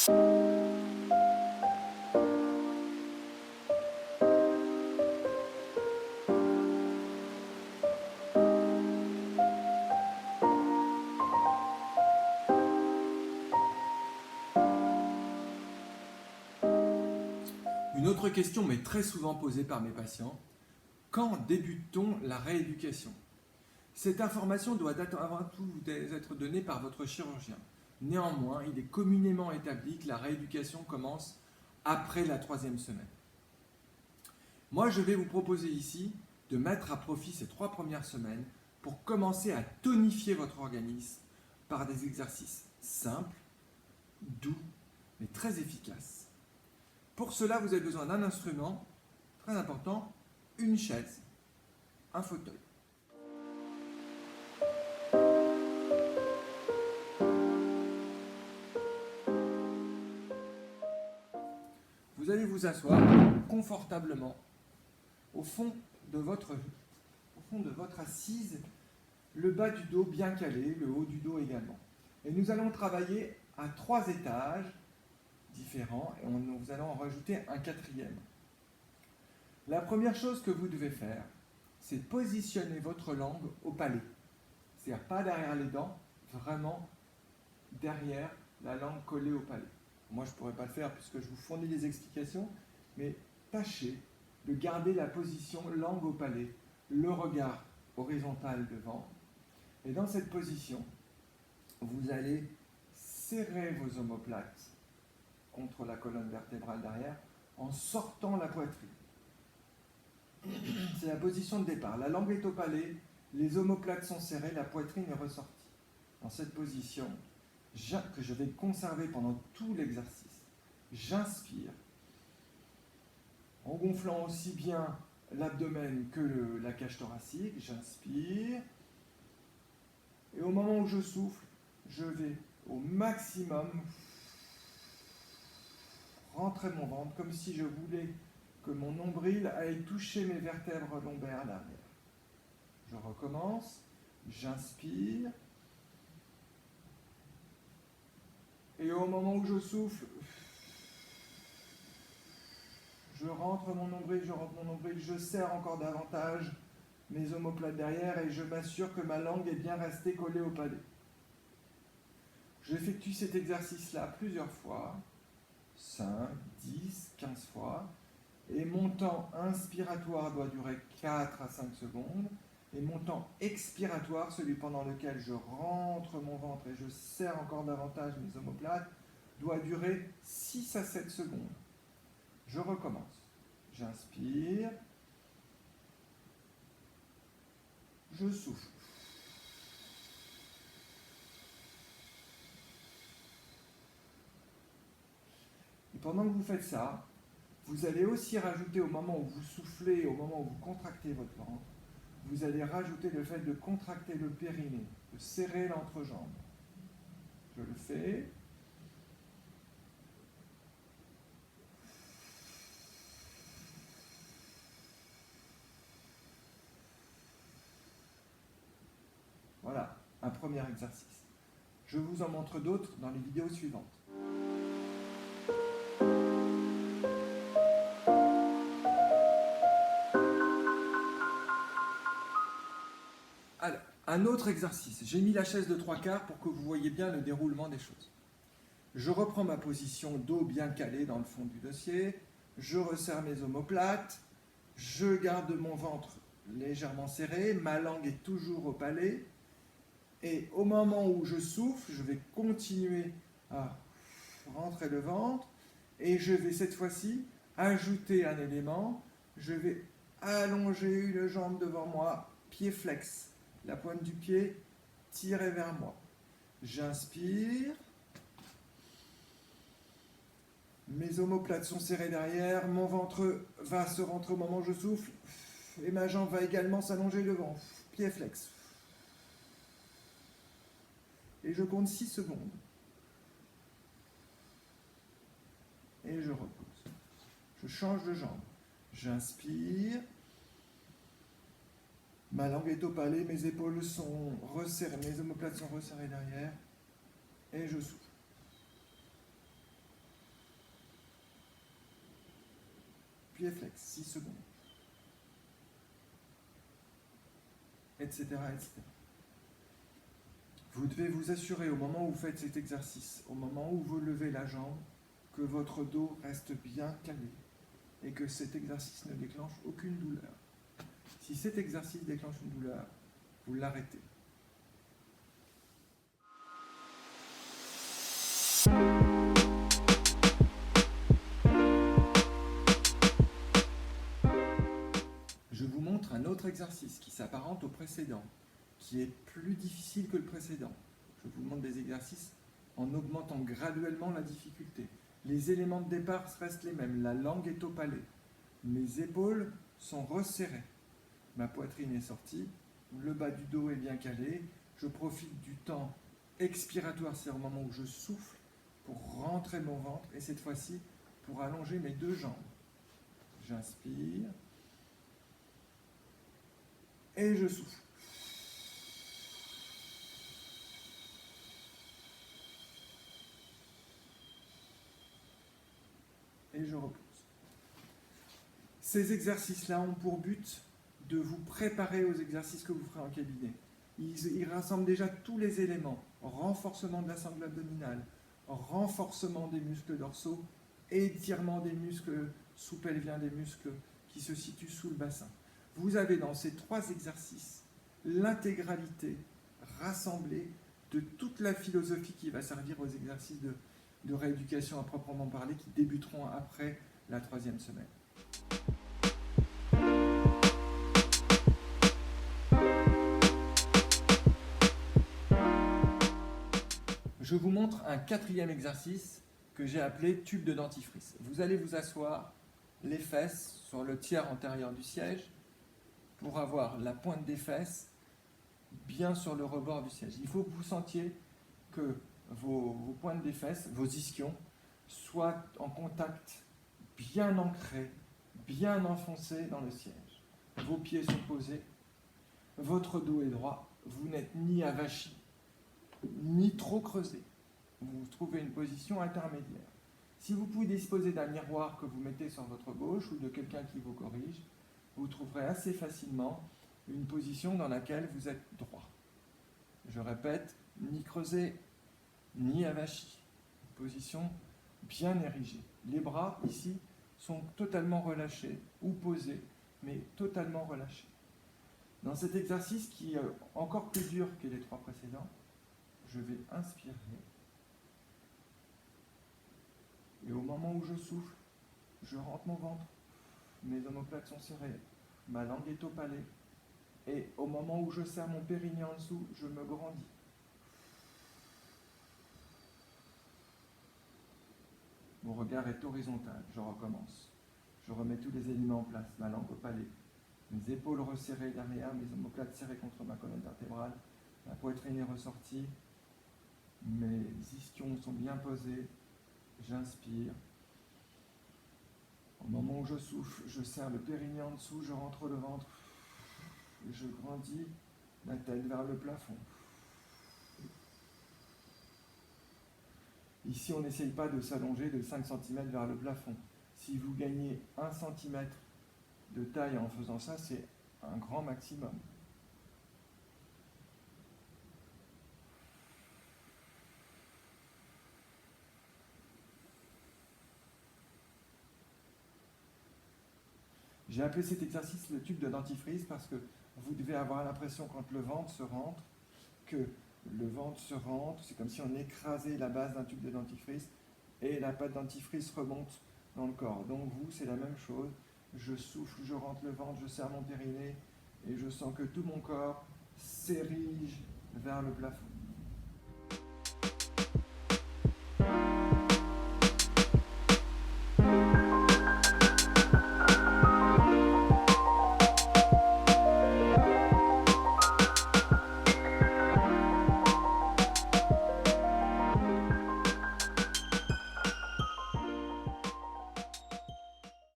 Une autre question m'est très souvent posée par mes patients. Quand débute-t-on la rééducation? Cette information doit avant tout être donnée par votre chirurgien. Néanmoins, il est communément établi que la rééducation commence après la 3e semaine. Moi, je vais vous proposer ici de mettre à profit ces 3 premières semaines pour commencer à tonifier votre organisme par des exercices simples, doux, mais très efficaces. Pour cela, vous avez besoin d'un instrument très important, une chaise, un fauteuil. Vous allez vous asseoir confortablement au fond de votre assise, le bas du dos bien calé, le haut du dos également. Et nous allons travailler à 3 étages différents et nous allons en rajouter un 4e. La première chose que vous devez faire, c'est positionner votre langue au palais. C'est-à-dire pas derrière les dents, vraiment derrière la langue collée au palais. Moi, je ne pourrais pas le faire puisque je vous fournis des explications, mais tâchez de garder la position langue au palais, le regard horizontal devant. Et dans cette position, vous allez serrer vos omoplates contre la colonne vertébrale derrière en sortant la poitrine. C'est la position de départ. La langue est au palais, les omoplates sont serrées, la poitrine est ressortie. Dans cette position, que je vais conserver pendant tout l'exercice, j'inspire en gonflant aussi bien l'abdomen que la cage thoracique, j'inspire, et au moment où je souffle, je vais au maximum rentrer mon ventre comme si je voulais que mon nombril aille toucher mes vertèbres lombaires derrière. Je recommence, j'inspire, et au moment où je souffle, je rentre mon nombril, je serre encore davantage mes omoplates derrière et je m'assure que ma langue est bien restée collée au palais. J'effectue cet exercice-là plusieurs fois, 5, 10, 15 fois, et mon temps inspiratoire doit durer 4 à 5 secondes, et mon temps expiratoire, celui pendant lequel je rentre mon ventre et je serre encore davantage mes omoplates, doit durer 6 à 7 secondes. Je recommence. J'inspire. Je souffle. Et pendant que vous faites ça, vous allez aussi rajouter au moment où vous soufflez, au moment où vous contractez votre ventre, vous allez rajouter le fait de contracter le périnée, de serrer l'entrejambe. Je le fais. Voilà, un premier exercice. Je vous en montre d'autres dans les vidéos suivantes. Alors, un autre exercice. J'ai mis la chaise de 3/4 pour que vous voyez bien le déroulement des choses. Je reprends ma position dos bien calé dans le fond du dossier. Je resserre mes omoplates. Je garde mon ventre légèrement serré. Ma langue est toujours au palais. Et au moment où je souffle, je vais continuer à rentrer le ventre. Et je vais cette fois-ci ajouter un élément. Je vais allonger une jambe devant moi, pied flex. La pointe du pied tirée vers moi. J'inspire. Mes omoplates sont serrées derrière. Mon ventre va se rentrer au moment où je souffle. Et ma jambe va également s'allonger devant. Pied flex. Et je compte 6 secondes. Et je repose. Je change de jambe. J'inspire. Ma langue est au palais, mes épaules sont resserrées, mes omoplates sont resserrées derrière. Et je souffle. Plié flex, 6 secondes. Etc., etc. Vous devez vous assurer au moment où vous faites cet exercice, au moment où vous levez la jambe, que votre dos reste bien calé et que cet exercice ne déclenche aucune douleur. Si cet exercice déclenche une douleur, vous l'arrêtez. Je vous montre un autre exercice qui s'apparente au précédent, qui est plus difficile que le précédent. Je vous montre des exercices en augmentant graduellement la difficulté. Les éléments de départ restent les mêmes. La langue est au palais. Mes épaules sont resserrées. Ma poitrine est sortie. Le bas du dos est bien calé. Je profite du temps expiratoire, c'est au moment où je souffle, pour rentrer mon ventre et cette fois-ci pour allonger mes deux jambes. J'inspire et je souffle. Et je repose. Ces exercices-là ont pour but de vous préparer aux exercices que vous ferez en cabinet. Ils rassemblent déjà tous les éléments. Renforcement de la sangle abdominale, renforcement des muscles dorsaux, étirement des muscles sous-pelviens, des muscles qui se situent sous le bassin. Vous avez dans ces 3 exercices l'intégralité rassemblée de toute la philosophie qui va servir aux exercices de rééducation à proprement parler qui débuteront après la 3e semaine. Je vous montre un 4e exercice que j'ai appelé tube de dentifrice. Vous allez vous asseoir les fesses sur le tiers antérieur du siège pour avoir la pointe des fesses bien sur le rebord du siège. Il faut que vous sentiez que vos pointes des fesses, vos ischions, soient en contact bien ancrés, bien enfoncés dans le siège. Vos pieds sont posés, votre dos est droit, vous n'êtes ni avachi, ni trop creusé. Vous trouvez une position intermédiaire. Si vous pouvez disposer d'un miroir que vous mettez sur votre gauche ou de quelqu'un qui vous corrige, vous trouverez assez facilement une position dans laquelle vous êtes droit. Je répète, ni creusé, ni avachi. Position bien érigée. Les bras, ici, sont totalement relâchés ou posés, mais totalement relâchés. Dans cet exercice qui est encore plus dur que les 3 précédents, je vais inspirer. Et au moment où je souffle, je rentre mon ventre. Mes omoplates sont serrées. Ma langue est au palais. Et au moment où je serre mon périnée en dessous, je me grandis. Mon regard est horizontal. Je recommence. Je remets tous les éléments en place. Ma langue au palais. Mes épaules resserrées derrière, mes omoplates serrées contre ma colonne vertébrale. Ma poitrine est ressortie. Mes ischions sont bien posés. J'inspire. Au moment où je souffle, je serre le périnée en dessous, je rentre le ventre. Et je grandis la tête vers le plafond. Ici, on n'essaye pas de s'allonger de 5 cm vers le plafond. Si vous gagnez 1 cm de taille en faisant ça, c'est un grand maximum. J'ai appelé cet exercice le tube de dentifrice parce que vous devez avoir l'impression quand le ventre se rentre, que le ventre se rentre, c'est comme si on écrasait la base d'un tube de dentifrice et la pâte dentifrice remonte dans le corps. Donc vous, c'est la même chose. Je souffle, je rentre le ventre, je serre mon périnée et je sens que tout mon corps s'érige vers le plafond.